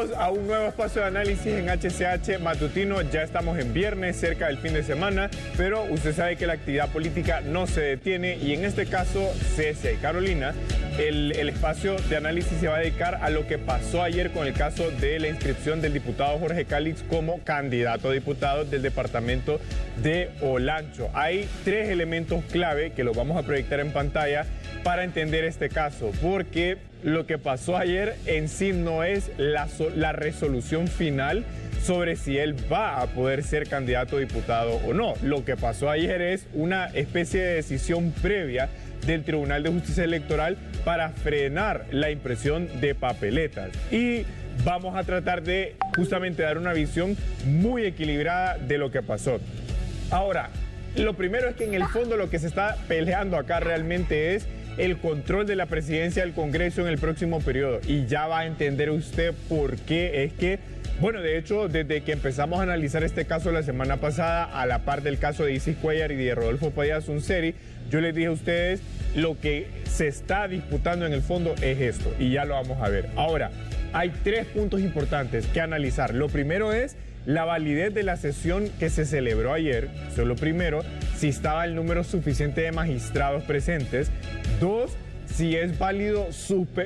Bienvenidos a un nuevo espacio de análisis en HCH Matutino. Ya estamos en viernes, cerca del fin de semana, pero usted sabe que la actividad política no se detiene y en este caso, CSI Carolina, el espacio de análisis se va a dedicar a lo que pasó ayer con el caso de la inscripción del diputado Jorge Calix como candidato a diputado del departamento de Olancho. Hay tres elementos clave que los vamos a proyectar en pantalla para entender este caso, porque lo que pasó ayer en sí no es la resolución final sobre si él va a poder ser candidato a diputado o no. Lo que pasó ayer es una especie de decisión previa del Tribunal de Justicia Electoral para frenar la impresión de papeletas. Y vamos a tratar de justamente dar una visión muy equilibrada de lo que pasó. Ahora, lo primero es que en el fondo lo que se está peleando acá realmente es el control de la presidencia del Congreso en el próximo periodo. Y ya va a entender usted por qué es que, bueno, de hecho, desde que empezamos a analizar este caso la semana pasada, a la par del caso de Isis Cuellar y de Rodolfo Padilla Sunseri, yo les dije a ustedes, lo que se está disputando en el fondo es esto, y ya lo vamos a ver. Ahora, hay tres puntos importantes que analizar. Lo primero es la validez de la sesión que se celebró ayer, eso es lo primero, si estaba el número suficiente de magistrados presentes. Dos, si es válido,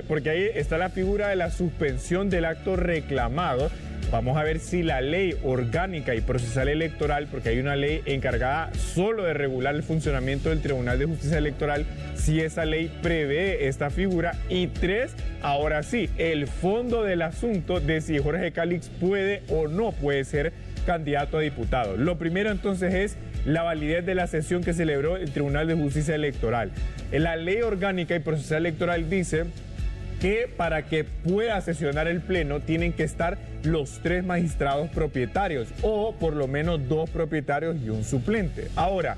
porque ahí está la figura de la suspensión del acto reclamado. Vamos a ver si la ley orgánica y procesal electoral, porque hay una ley encargada solo de regular el funcionamiento del Tribunal de Justicia Electoral, si esa ley prevé esta figura. Y tres, ahora sí, el fondo del asunto de si Jorge Calix puede o no puede ser candidato a diputado. Lo primero entonces es la validez de la sesión que celebró el Tribunal de Justicia Electoral. La ley orgánica y procesal electoral dice que para que pueda sesionar el pleno tienen que estar los tres magistrados propietarios o por lo menos dos propietarios y un suplente. Ahora,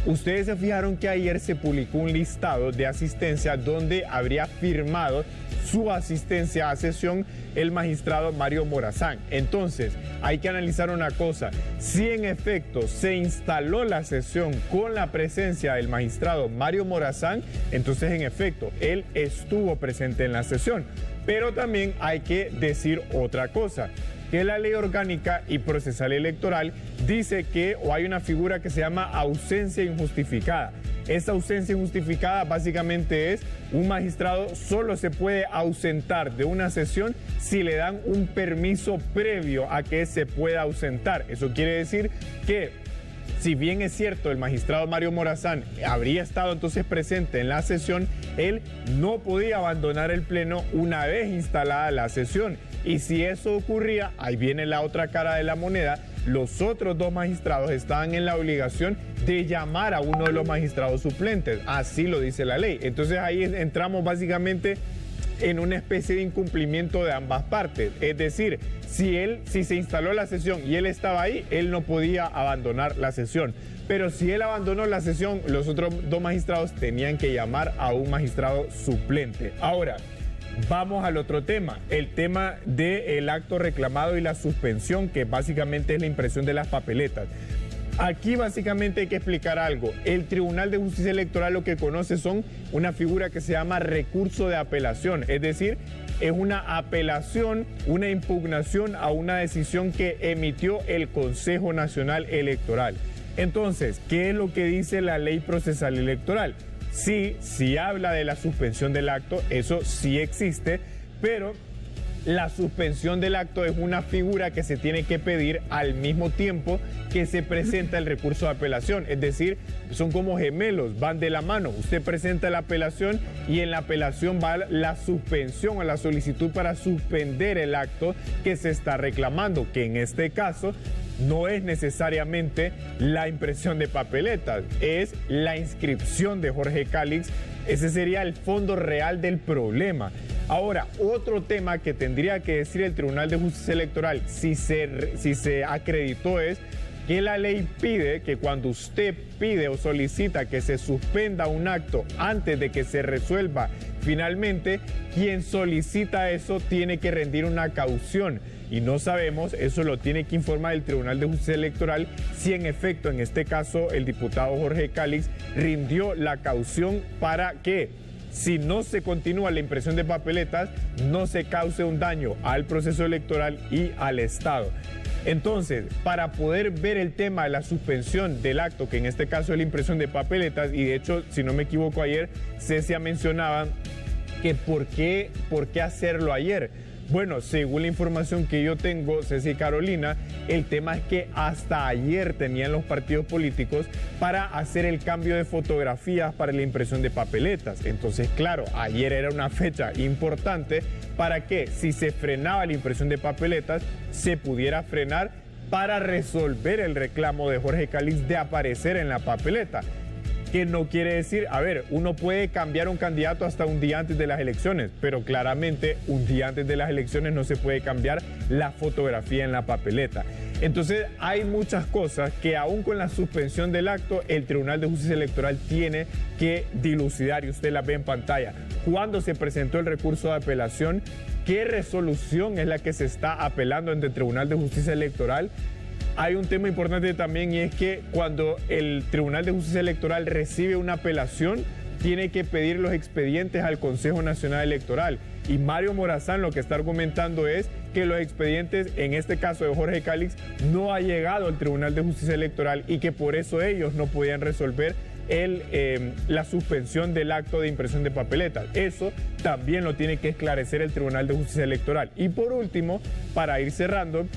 ustedes se fijaron que ayer se publicó un listado de asistencia donde habría firmado su asistencia a sesión el magistrado Mario Morazán. Entonces, hay que analizar una cosa. Si en efecto se instaló la sesión con la presencia del magistrado Mario Morazán, entonces en efecto, él estuvo presente en la sesión. Pero también hay que decir otra cosa, que la ley orgánica y procesal electoral dice que hay una figura que se llama ausencia injustificada. Esa ausencia injustificada básicamente es un magistrado solo se puede ausentar de una sesión si le dan un permiso previo a que se pueda ausentar. Eso quiere decir que, si bien es cierto, el magistrado Mario Morazán habría estado entonces presente en la sesión, él no podía abandonar el pleno una vez instalada la sesión. Y si eso ocurría, ahí viene la otra cara de la moneda, los otros dos magistrados estaban en la obligación de llamar a uno de los magistrados suplentes. Así lo dice la ley. Entonces ahí entramos básicamente en una especie de incumplimiento de ambas partes. Es decir, si se instaló la sesión y él estaba ahí, él no podía abandonar la sesión. Pero si él abandonó la sesión, los otros dos magistrados tenían que llamar a un magistrado suplente. Ahora, vamos al otro tema, el tema del acto reclamado y la suspensión, que básicamente es la impresión de las papeletas. Aquí básicamente hay que explicar algo. El Tribunal de Justicia Electoral lo que conoce son una figura que se llama recurso de apelación, es decir, es una apelación, una impugnación a una decisión que emitió el Consejo Nacional Electoral. Entonces, ¿qué es lo que dice la ley procesal electoral? Sí habla de la suspensión del acto, eso sí existe, pero la suspensión del acto es una figura que se tiene que pedir al mismo tiempo que se presenta el recurso de apelación. Es decir, son como gemelos, van de la mano. Usted presenta la apelación y en la apelación va la suspensión o la solicitud para suspender el acto que se está reclamando, que en este caso no es necesariamente la impresión de papeletas, es la inscripción de Jorge Calix. Ese sería el fondo real del problema. Ahora, otro tema que tendría que decir el Tribunal de Justicia Electoral, si se acreditó, es que la ley pide que cuando usted pide o solicita que se suspenda un acto antes de que se resuelva finalmente, quien solicita eso tiene que rendir una caución. Y no sabemos, eso lo tiene que informar el Tribunal de Justicia Electoral, si en efecto, en este caso, el diputado Jorge Calix rindió la caución para que si no se continúa la impresión de papeletas, no se cause un daño al proceso electoral y al Estado. Entonces, para poder ver el tema de la suspensión del acto, que en este caso es la impresión de papeletas, y de hecho, si no me equivoco, ayer Cecia mencionaba que por qué hacerlo ayer. Bueno, según la información que yo tengo, Cecia y Carolina, el tema es que hasta ayer tenían los partidos políticos para hacer el cambio de fotografías para la impresión de papeletas. Entonces, claro, ayer era una fecha importante para que si se frenaba la impresión de papeletas, se pudiera frenar para resolver el reclamo de Jorge Calix de aparecer en la papeleta. Que no quiere decir, a ver, uno puede cambiar un candidato hasta un día antes de las elecciones, pero claramente un día antes de las elecciones no se puede cambiar la fotografía en la papeleta. Entonces hay muchas cosas que aún con la suspensión del acto, el Tribunal de Justicia Electoral tiene que dilucidar, y usted la ve en pantalla. ¿Cuándo se presentó el recurso de apelación? ¿Qué resolución es la que se está apelando ante el Tribunal de Justicia Electoral? Hay un tema importante también, y es que cuando el Tribunal de Justicia Electoral recibe una apelación, tiene que pedir los expedientes al Consejo Nacional Electoral. Y Mario Morazán lo que está argumentando es que los expedientes, en este caso de Jorge Calix, no ha llegado al Tribunal de Justicia Electoral y que por eso ellos no podían resolver la suspensión del acto de impresión de papeletas. Eso también lo tiene que esclarecer el Tribunal de Justicia Electoral. Y por último, para ir cerrando,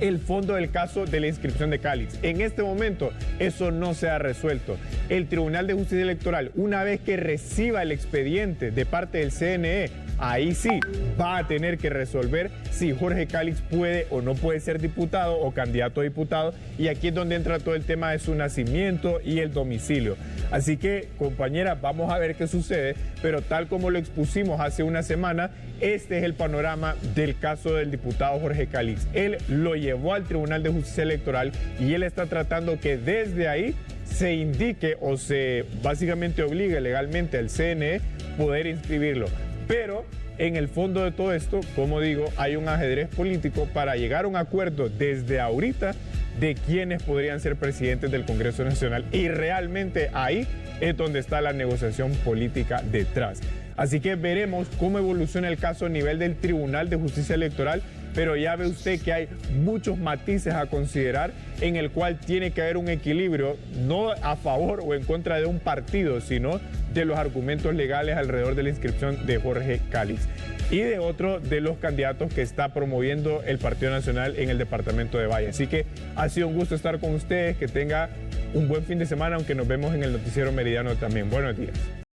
el fondo del caso de la inscripción de Calix. En este momento eso no se ha resuelto. El Tribunal de Justicia Electoral, una vez que reciba el expediente de parte del CNE, ahí sí va a tener que resolver si Jorge Calix puede o no puede ser diputado o candidato a diputado, y aquí es donde entra todo el tema de su nacimiento y el domicilio. Así que, compañeras, vamos a ver qué sucede, pero tal como lo expusimos hace una semana, este es el panorama del caso del diputado Jorge Calix. Él lo llevó al Tribunal de Justicia Electoral y él está tratando que desde ahí se indique o se básicamente obligue legalmente al CNE poder inscribirlo. Pero en el fondo de todo esto, como digo, hay un ajedrez político para llegar a un acuerdo desde ahorita de quiénes podrían ser presidentes del Congreso Nacional, y realmente ahí es donde está la negociación política detrás. Así que veremos cómo evoluciona el caso a nivel del Tribunal de Justicia Electoral, pero ya ve usted que hay muchos matices a considerar en el cual tiene que haber un equilibrio, no a favor o en contra de un partido, sino de los argumentos legales alrededor de la inscripción de Jorge Calix y de otro de los candidatos que está promoviendo el Partido Nacional en el departamento de Valle. Así que ha sido un gusto estar con ustedes, que tenga un buen fin de semana, aunque nos vemos en el Noticiero Meridiano también. Buenos días.